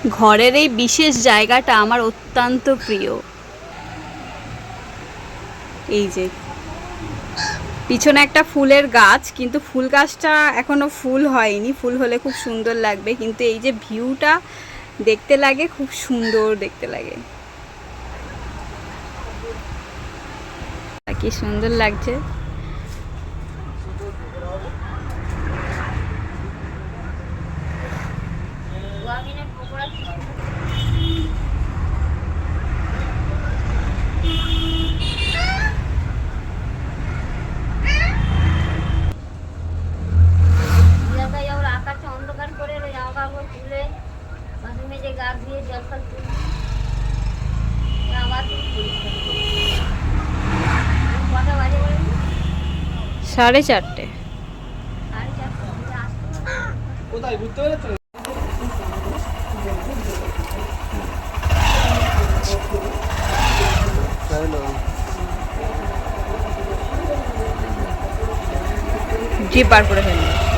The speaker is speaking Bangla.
ঘরের এই বিশেষ জায়গাটা আমার অত্যন্ত প্রিয়। এই যে পিছনে একটা ফুলের গাছ, কিন্তু ফুল গাছটা এখনো ফুল হয়নি, ফুল হলে খুব সুন্দর লাগবে, কিন্তু এই যে ভিউটা দেখতে লাগে খুব সুন্দর দেখতে লাগে। কি সুন্দর লাগছে। সাড়ে চারটে। জিপ বার করে ফেলবে।